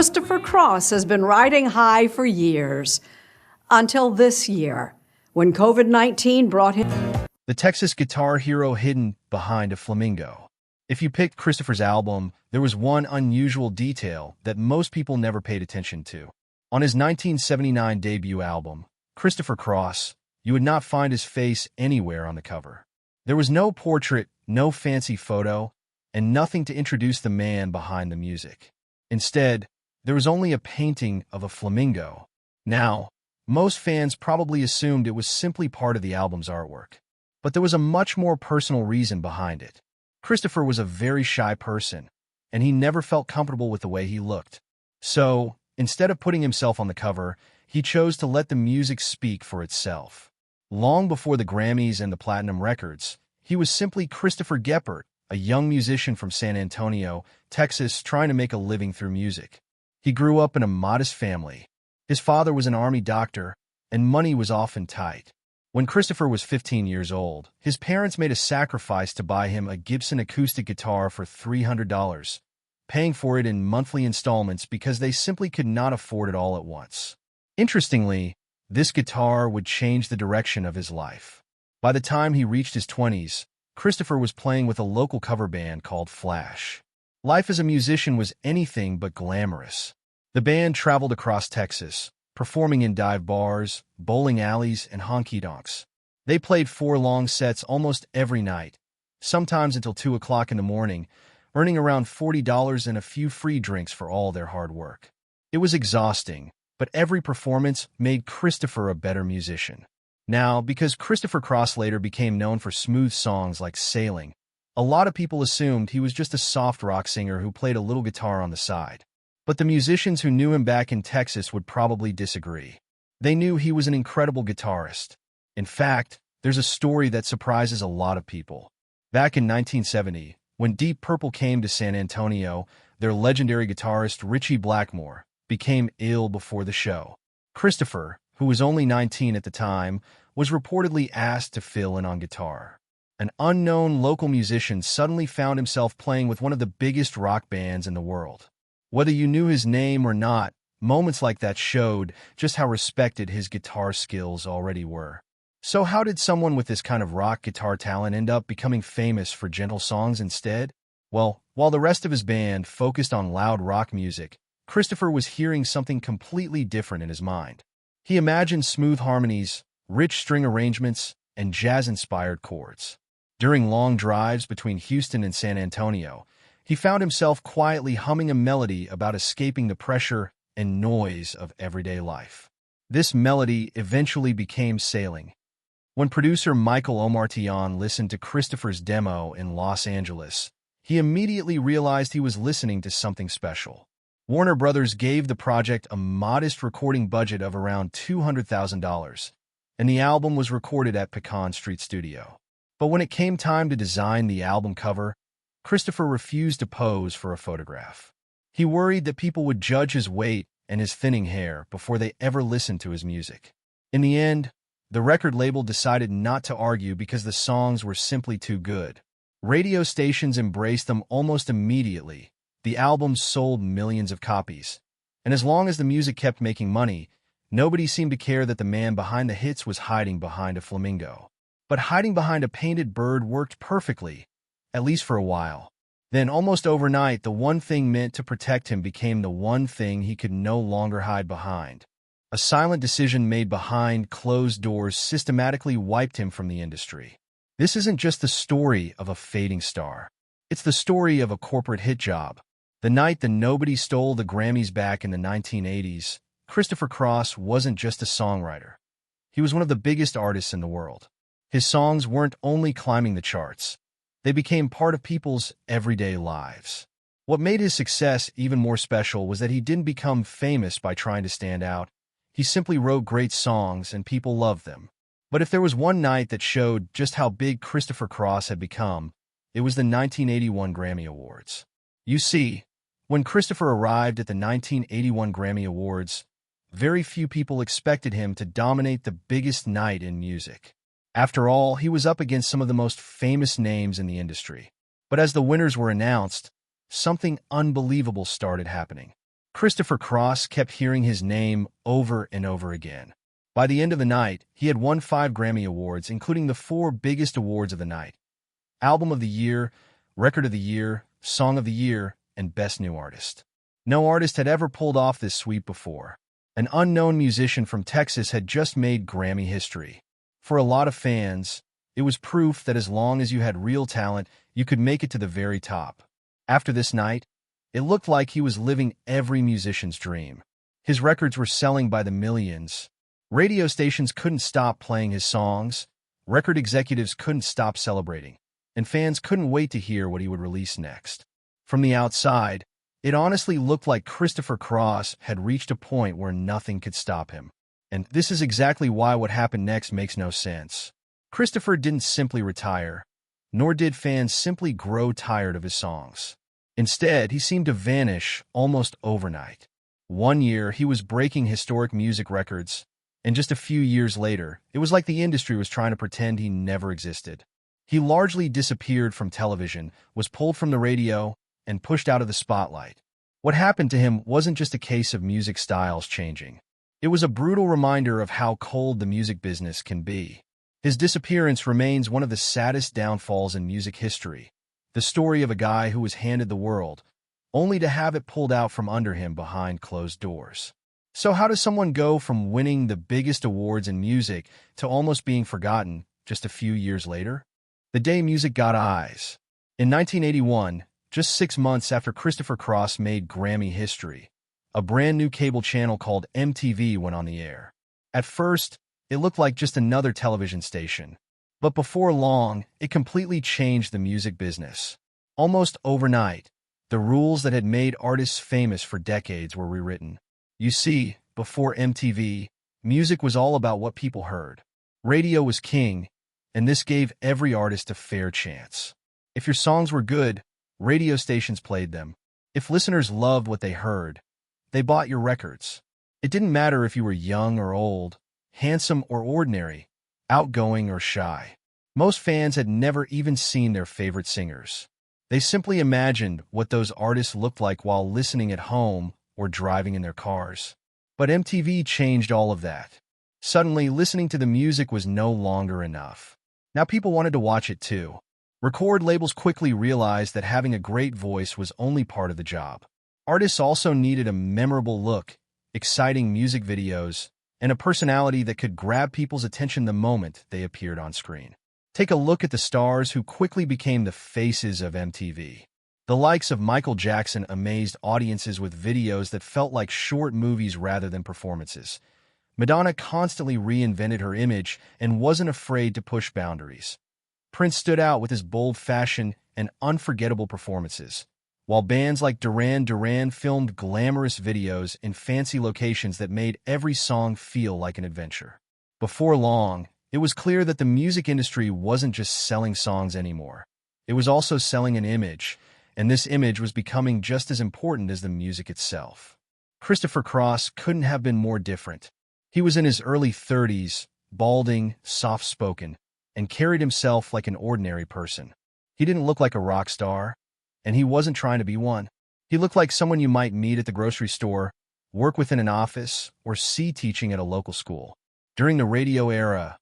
Christopher Cross has been riding high for years, until this year, when COVID-19 brought him. The Texas guitar hero hidden behind a flamingo. If you picked Christopher's album, there was one unusual detail that most people never paid attention to. On his 1979 debut album, Christopher Cross, you would not find his face anywhere on the cover. There was no portrait, no fancy photo, and nothing to introduce the man behind the music. Instead, there was only a painting of a flamingo. Now, most fans probably assumed it was simply part of the album's artwork. But there was a much more personal reason behind it. Christopher was a very shy person, and he never felt comfortable with the way he looked. So, instead of putting himself on the cover, he chose to let the music speak for itself. Long before the Grammys and the Platinum Records, he was simply Christopher Geppert, a young musician from San Antonio, Texas, trying to make a living through music. He grew up in a modest family. His father was an army doctor, and money was often tight. When Christopher was 15 years old, his parents made a sacrifice to buy him a Gibson acoustic guitar for $300, paying for it in monthly installments because they simply could not afford it all at once. Interestingly, this guitar would change the direction of his life. By the time he reached his 20s, Christopher was playing with a local cover band called Flash. Life as a musician was anything but glamorous. The band traveled across Texas, performing in dive bars, bowling alleys, and honky-tonks. They played 4 long sets almost every night, sometimes until 2 o'clock in the morning, earning around $40 and a few free drinks for all their hard work. It was exhausting, but every performance made Christopher a better musician. Now, because Christopher Cross later became known for smooth songs like Sailing, a lot of people assumed he was just a soft rock singer who played a little guitar on the side. But the musicians who knew him back in Texas would probably disagree. They knew he was an incredible guitarist. In fact, there's a story that surprises a lot of people. Back in 1970, when Deep Purple came to San Antonio, their legendary guitarist Ritchie Blackmore became ill before the show. Christopher, who was only 19 at the time, was reportedly asked to fill in on guitar. An unknown local musician suddenly found himself playing with one of the biggest rock bands in the world. Whether you knew his name or not, moments like that showed just how respected his guitar skills already were. So how did someone with this kind of rock guitar talent end up becoming famous for gentle songs instead? Well, while the rest of his band focused on loud rock music, Christopher was hearing something completely different in his mind. He imagined smooth harmonies, rich string arrangements, and jazz-inspired chords. During long drives between Houston and San Antonio, he found himself quietly humming a melody about escaping the pressure and noise of everyday life. This melody eventually became Sailing. When producer Michael Omartian listened to Christopher's demo in Los Angeles, he immediately realized he was listening to something special. Warner Brothers gave the project a modest recording budget of around $200,000, and the album was recorded at Pecan Street Studio. But when it came time to design the album cover, Christopher refused to pose for a photograph. He worried that people would judge his weight and his thinning hair before they ever listened to his music. In the end, the record label decided not to argue because the songs were simply too good. Radio stations embraced them almost immediately. The album sold millions of copies. And as long as the music kept making money, nobody seemed to care that the man behind the hits was hiding behind a flamingo. But hiding behind a painted bird worked perfectly, at least for a while. Then, almost overnight, the one thing meant to protect him became the one thing he could no longer hide behind. A silent decision made behind closed doors systematically wiped him from the industry. This isn't just the story of a fading star. It's the story of a corporate hit job. The night that nobody stole the Grammys back in the 1980s, Christopher Cross wasn't just a songwriter. He was one of the biggest artists in the world. His songs weren't only climbing the charts. They became part of people's everyday lives. What made his success even more special was that he didn't become famous by trying to stand out. He simply wrote great songs and people loved them. But if there was one night that showed just how big Christopher Cross had become, it was the 1981 Grammy Awards. You see, when Christopher arrived at the 1981 Grammy Awards, very few people expected him to dominate the biggest night in music. After all, he was up against some of the most famous names in the industry. But as the winners were announced, something unbelievable started happening. Christopher Cross kept hearing his name over and over again. By the end of the night, he had won 5 Grammy Awards, including the 4 biggest awards of the night: Album of the Year, Record of the Year, Song of the Year, and Best New Artist. No artist had ever pulled off this sweep before. An unknown musician from Texas had just made Grammy history. For a lot of fans, it was proof that as long as you had real talent, you could make it to the very top. After this night, it looked like he was living every musician's dream. His records were selling by the millions. Radio stations couldn't stop playing his songs, record executives couldn't stop celebrating, and fans couldn't wait to hear what he would release next. From the outside, it honestly looked like Christopher Cross had reached a point where nothing could stop him. And this is exactly why what happened next makes no sense. Christopher didn't simply retire, nor did fans simply grow tired of his songs. Instead, he seemed to vanish almost overnight. One year, he was breaking historic music records, and just a few years later, it was like the industry was trying to pretend he never existed. He largely disappeared from television, was pulled from the radio, and pushed out of the spotlight. What happened to him wasn't just a case of music styles changing. It was a brutal reminder of how cold the music business can be. His disappearance remains one of the saddest downfalls in music history. The story of a guy who was handed the world, only to have it pulled out from under him behind closed doors. So how does someone go from winning the biggest awards in music to almost being forgotten just a few years later? The day music got eyes. In 1981, just 6 months after Christopher Cross made Grammy history, a brand new cable channel called MTV went on the air. At first, it looked like just another television station. But before long, it completely changed the music business. Almost overnight, the rules that had made artists famous for decades were rewritten. You see, before MTV, music was all about what people heard. Radio was king, and this gave every artist a fair chance. If your songs were good, radio stations played them. If listeners loved what they heard, they bought your records. It didn't matter if you were young or old, handsome or ordinary, outgoing or shy. Most fans had never even seen their favorite singers. They simply imagined what those artists looked like while listening at home or driving in their cars. But MTV changed all of that. Suddenly, listening to the music was no longer enough. Now people wanted to watch it too. Record labels quickly realized that having a great voice was only part of the job. Artists also needed a memorable look, exciting music videos, and a personality that could grab people's attention the moment they appeared on screen. Take a look at the stars who quickly became the faces of MTV. The likes of Michael Jackson amazed audiences with videos that felt like short movies rather than performances. Madonna constantly reinvented her image and wasn't afraid to push boundaries. Prince stood out with his bold fashion and unforgettable performances, while bands like Duran Duran filmed glamorous videos in fancy locations that made every song feel like an adventure. Before long, it was clear that the music industry wasn't just selling songs anymore. It was also selling an image, and this image was becoming just as important as the music itself. Christopher Cross couldn't have been more different. He was in his early 30s, balding, soft-spoken, and carried himself like an ordinary person. He didn't look like a rock star, and he wasn't trying to be one. He looked like someone you might meet at the grocery store, work within an office, or see teaching at a local school. During the radio era,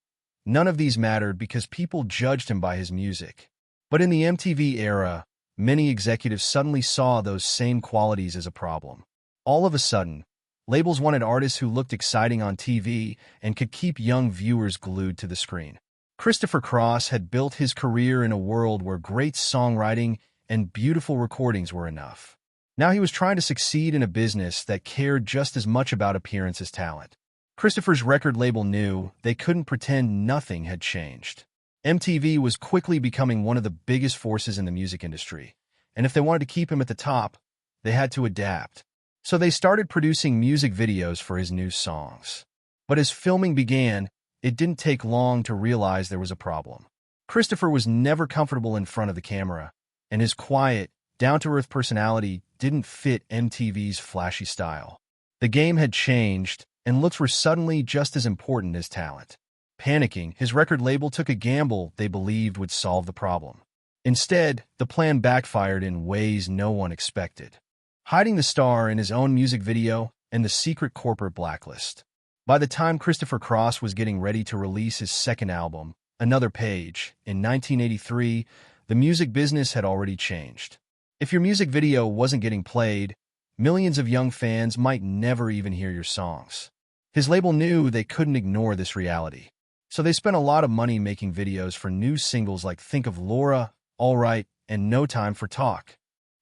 none of these mattered because people judged him by his music. But in the MTV era, many executives suddenly saw those same qualities as a problem. All of a sudden, labels wanted artists who looked exciting on TV and could keep young viewers glued to the screen. Christopher Cross had built his career in a world where great songwriting and beautiful recordings were enough. Now he was trying to succeed in a business that cared just as much about appearance as talent. Christopher's record label knew they couldn't pretend nothing had changed. MTV was quickly becoming one of the biggest forces in the music industry, and if they wanted to keep him at the top, they had to adapt. So they started producing music videos for his new songs. But as filming began, it didn't take long to realize there was a problem. Christopher was never comfortable in front of the camera, and his quiet, down-to-earth personality didn't fit MTV's flashy style. The game had changed, and looks were suddenly just as important as talent. Panicking, his record label took a gamble they believed would solve the problem. Instead, the plan backfired in ways no one expected. hiding the star in his own music video and the secret corporate blacklist. By the time Christopher Cross was getting ready to release his second album, Another Page, in 1983, the music business had already changed. If your music video wasn't getting played, millions of young fans might never even hear your songs. His label knew they couldn't ignore this reality, so they spent a lot of money making videos for new singles like Think of Laura, All Right, and No Time for Talk.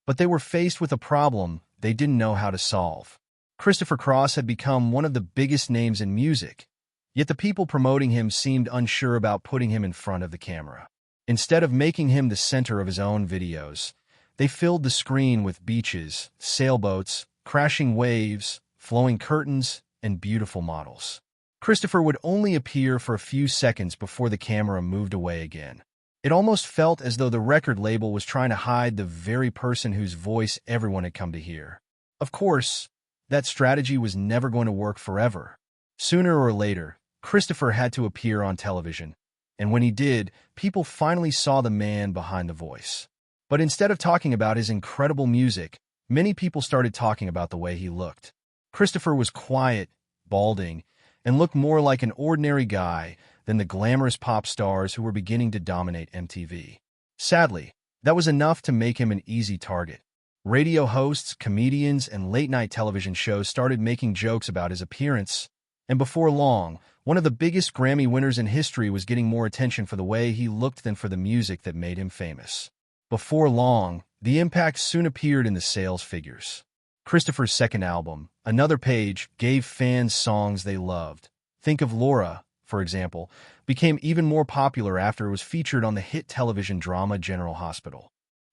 But they were faced with a problem they didn't know how to solve. Christopher Cross had become one of the biggest names in music, yet the people promoting him seemed unsure about putting him in front of the camera. Instead of making him the center of his own videos, they filled the screen with beaches, sailboats, crashing waves, flowing curtains, and beautiful models. Christopher would only appear for a few seconds before the camera moved away again. It almost felt as though the record label was trying to hide the very person whose voice everyone had come to hear. Of course, that strategy was never going to work forever. Sooner or later, Christopher had to appear on television, and when he did, people finally saw the man behind the voice. But instead of talking about his incredible music, many people started talking about the way he looked. Christopher was quiet, balding, and looked more like an ordinary guy than the glamorous pop stars who were beginning to dominate MTV. Sadly, that was enough to make him an easy target. Radio hosts, comedians, and late-night television shows started making jokes about his appearance, and before long, one of the biggest Grammy winners in history was getting more attention for the way he looked than for the music that made him famous. Before long, the impact soon appeared in the sales figures. Christopher's second album, Another Page, gave fans songs they loved. Think of Laura, for example, became even more popular after it was featured on the hit television drama General Hospital.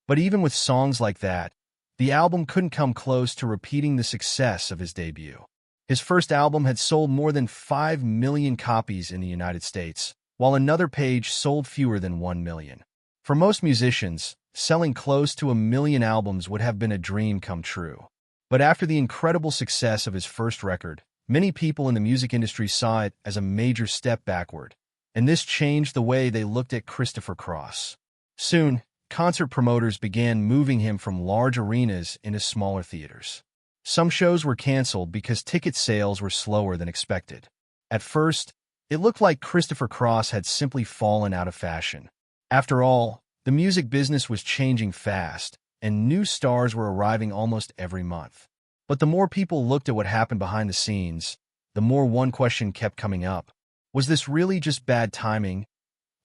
But even with songs like that, the album couldn't come close to repeating the success of his debut. His first album had sold more than 5 million copies in the United States, while Another Page sold fewer than 1 million. For most musicians, selling close to 1 million albums would have been a dream come true. But after the incredible success of his first record, many people in the music industry saw it as a major step backward, and this changed the way they looked at Christopher Cross. Soon, concert promoters began moving him from large arenas into smaller theaters. Some shows were canceled because ticket sales were slower than expected. At first, it looked like Christopher Cross had simply fallen out of fashion. After all, the music business was changing fast, and new stars were arriving almost every month. But the more people looked at what happened behind the scenes, the more one question kept coming up. Was this really just bad timing,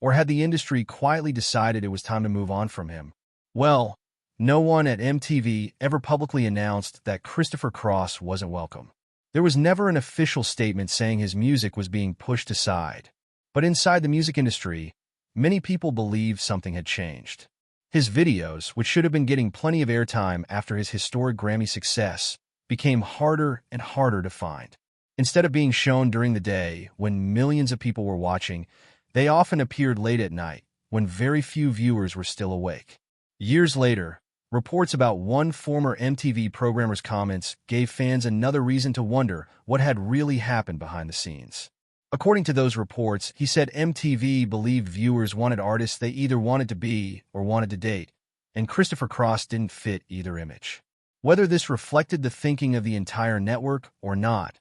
or had the industry quietly decided it was time to move on from him? Well, no one at MTV ever publicly announced that Christopher Cross wasn't welcome. There was never an official statement saying his music was being pushed aside. But inside the music industry, many people believed something had changed. His videos, which should have been getting plenty of airtime after his historic Grammy success, became harder and harder to find. Instead of being shown during the day when millions of people were watching, they often appeared late at night when very few viewers were still awake. Years later, reports about one former MTV programmer's comments gave fans another reason to wonder what had really happened behind the scenes. According to those reports, he said MTV believed viewers wanted artists they either wanted to be or wanted to date, and Christopher Cross didn't fit either image. Whether this reflected the thinking of the entire network or not,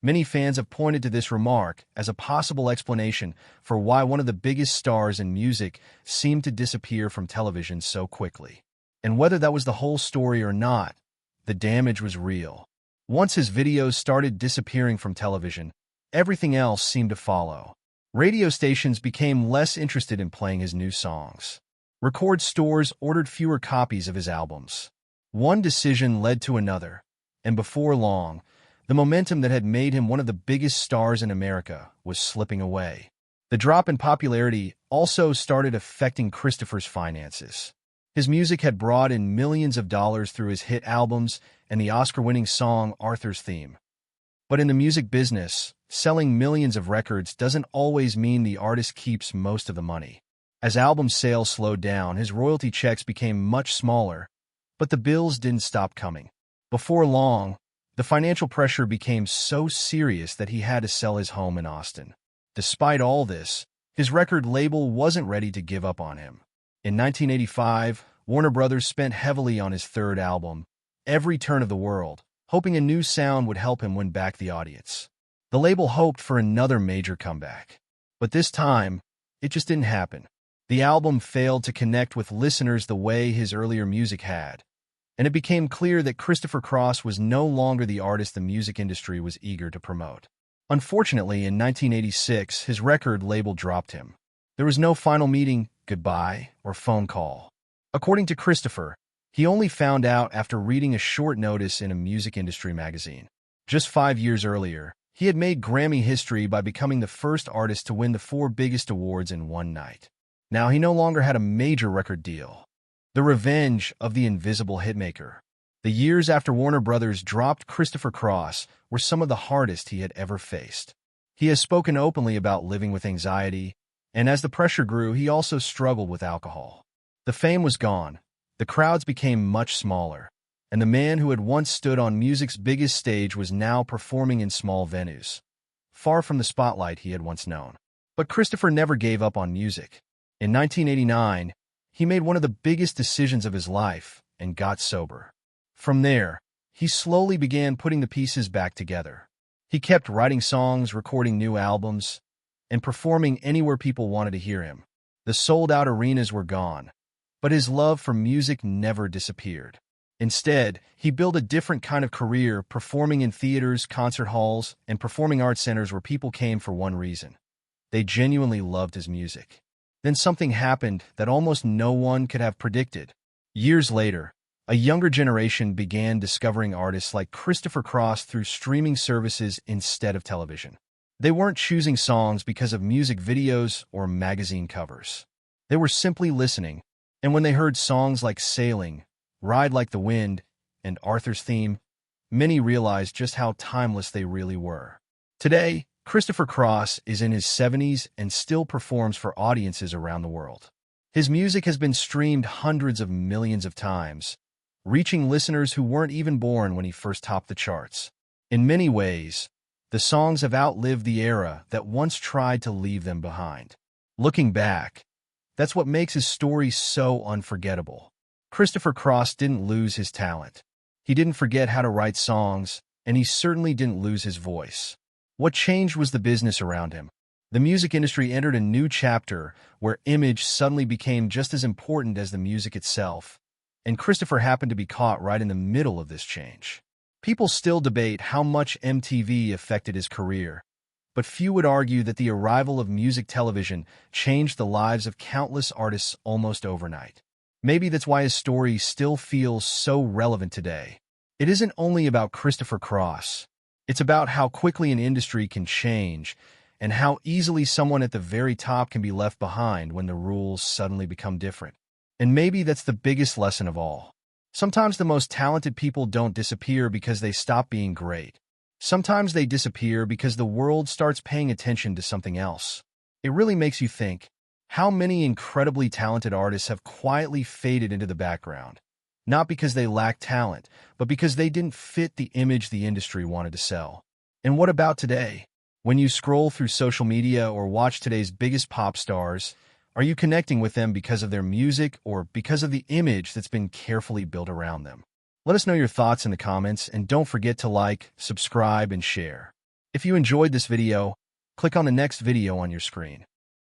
many fans have pointed to this remark as a possible explanation for why one of the biggest stars in music seemed to disappear from television so quickly. And whether that was the whole story or not, the damage was real. Once his videos started disappearing from television, everything else seemed to follow. Radio stations became less interested in playing his new songs. Record stores ordered fewer copies of his albums. One decision led to another, and before long, the momentum that had made him one of the biggest stars in America was slipping away. The drop in popularity also started affecting Christopher's finances. His music had brought in millions of dollars through his hit albums and the Oscar-winning song Arthur's Theme. But in the music business, selling millions of records doesn't always mean the artist keeps most of the money. As album sales slowed down, his royalty checks became much smaller, but the bills didn't stop coming. Before long, the financial pressure became so serious that he had to sell his home in Austin. Despite all this, his record label wasn't ready to give up on him. In 1985, Warner Brothers spent heavily on his third album, every turn of the world, hoping a new sound would help him win back the audience. The label hoped for another major comeback. But this time, it just didn't happen. The album failed to connect with listeners the way his earlier music had, and it became clear that Christopher Cross was no longer the artist the music industry was eager to promote. Unfortunately, in 1986, his record label dropped him. There was no final meeting, goodbye, or phone call. According to Christopher, he only found out after reading a short notice in a music industry magazine. Just 5 years earlier, he had made Grammy history by becoming the first artist to win the 4 biggest awards in one night. Now he no longer had a major record deal. The revenge of the invisible hitmaker. The years after Warner Brothers dropped Christopher Cross were some of the hardest he had ever faced. He has spoken openly about living with anxiety, and as the pressure grew, he also struggled with alcohol. The fame was gone, the crowds became much smaller, and the man who had once stood on music's biggest stage was now performing in small venues, far from the spotlight he had once known. But Christopher never gave up on music. In 1989, he made one of the biggest decisions of his life and got sober. From there, he slowly began putting the pieces back together. He kept writing songs, recording new albums, and performing anywhere people wanted to hear him. The sold-out arenas were gone, but his love for music never disappeared. Instead, he built a different kind of career, performing in theaters, concert halls, and performing arts centers where people came for one reason. They genuinely loved his music. Then something happened that almost no one could have predicted. Years later, a younger generation began discovering artists like Christopher Cross through streaming services instead of television. They weren't choosing songs because of music videos or magazine covers. They were simply listening, and when they heard songs like Sailing, Ride Like the Wind, and Arthur's Theme, many realized just how timeless they really were. Today, Christopher Cross is in his 70s and still performs for audiences around the world. His music has been streamed hundreds of millions of times, reaching listeners who weren't even born when he first topped the charts. In many ways, the songs have outlived the era that once tried to leave them behind. Looking back, that's what makes his story so unforgettable. Christopher Cross didn't lose his talent. He didn't forget how to write songs, and he certainly didn't lose his voice. What changed was the business around him. The music industry entered a new chapter where image suddenly became just as important as the music itself, and Christopher happened to be caught right in the middle of this change. People still debate how much MTV affected his career, but few would argue that the arrival of music television changed the lives of countless artists almost overnight. Maybe that's why his story still feels so relevant today. It isn't only about Christopher Cross. It's about how quickly an industry can change and how easily someone at the very top can be left behind when the rules suddenly become different. And maybe that's the biggest lesson of all. Sometimes the most talented people don't disappear because they stop being great. Sometimes they disappear because the world starts paying attention to something else. It really makes you think, how many incredibly talented artists have quietly faded into the background? Not because they lacked talent, but because they didn't fit the image the industry wanted to sell. And what about today? When you scroll through social media or watch today's biggest pop stars, are you connecting with them because of their music or because of the image that's been carefully built around them? Let us know your thoughts in the comments, and don't forget to like, subscribe, and share. If you enjoyed this video, click on the next video on your screen.